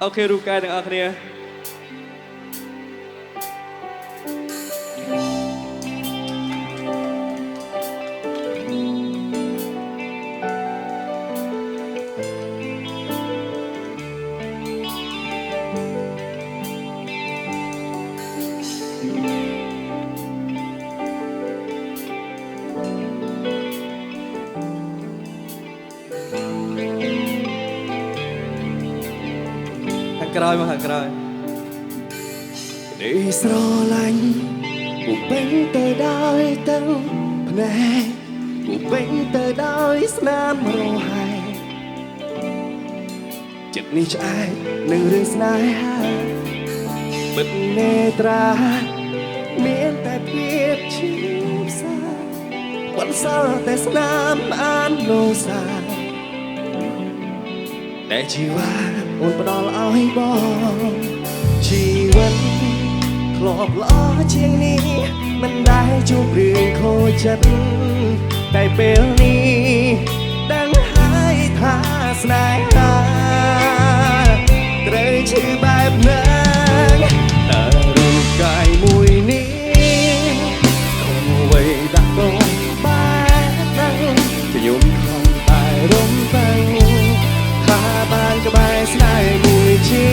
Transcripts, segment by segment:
โอเครูปกายទាំងអស់គ្នាក្រោយមកខាងក្រោយនេះស្រឡាញ់ពុំពេញទៅដោយទឹកភ្នែកពុំពេញទៅដោយស្នាមរហែចិត្តនេះឆ្អែតនឹងរឿងស្នេហាបិទនេត្រាមានតែភាពឈឺផ្សាបន្សល់តែស្នាមអានលោសាតែជីវ៉ាអូនផ្ដល់ឲ្យបងជីវិតធ្លាប់ល្អជាងនេះមិនដែលជួបរឿងខូចចិត្តតែពេលនេះដឹងហើយថាស្នេហាត្រូវឈឺបែបណាតើរូបកាយមួយនេះគង់អ្វីដាក់កូនបែបហ្នឹងខ្ញុំខំតែរំពេញថាបានក្បែរស្នេហ៍មួយជី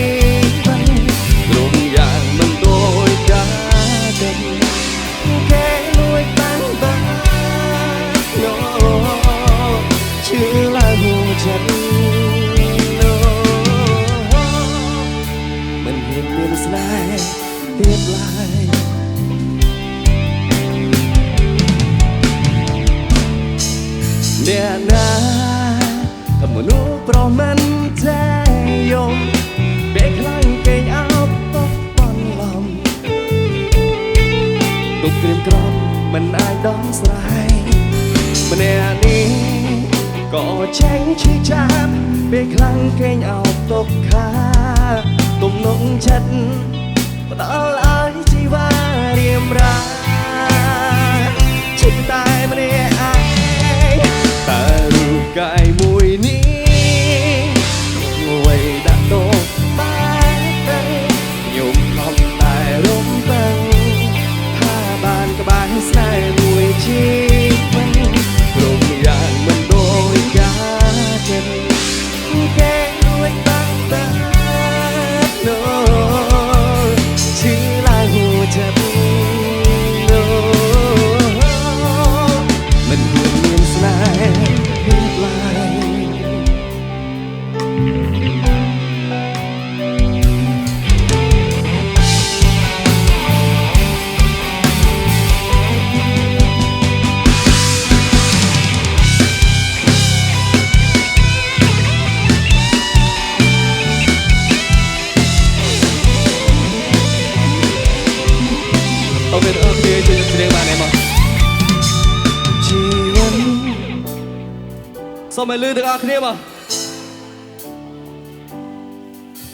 វិតគ្រប់យ៉ាងមិនដូចកាលទៅគេលួចបានឈឺឡើងហួចិត្តមិនហ៊ានមានស្នេហ៍ទៀតឡើយអ្នកណាថាមនុស្សប្រមិនតែយំពេលខ្លាំងគេអោបបបន្លំទុកក្រៀមក្រំមិនអាចដោះស្រាយម្នាក់នេះក៏ចេញឈឺចាប់ពេលខ្លាំងគេអោបទុកខាទំនងចិត្តផ្ដល់ឲ្យជីវ៉ារៀមរាចិត្តតែម្នាក់ឯងតើរូបកាយមួយនេះអ្វីដាក់តោបែបទៅខ្ញុំខំតែរំពឹងថាបានក្បែរស្នេហ៍មួយជីវិតគ្រប់យ៉ាងមិនដូចកាលចិត្តគេលួចបានឈឺឡើងហួចិត្តមិនហ៊ានមានស្នេហ៍ទៀតឡើយអូខេអូខេជួយច្រៀងបានទេមកជីវិតសូមឲ្យលឺទាំងអស់គ្នាមក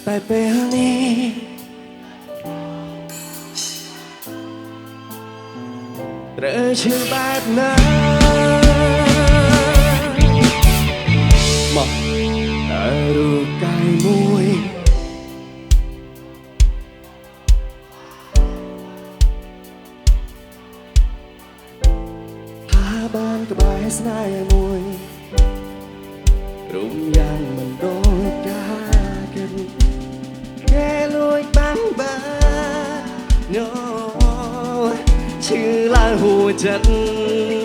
តែពេលនេះត្រូវឈឺបែបណាមកតែរូបកាយមួយបានក្បែរស្នេហ៍មួយរុំយ៉ាងមិនដូចកាលគេលួចបានឈឺឡើងហួចិត្ត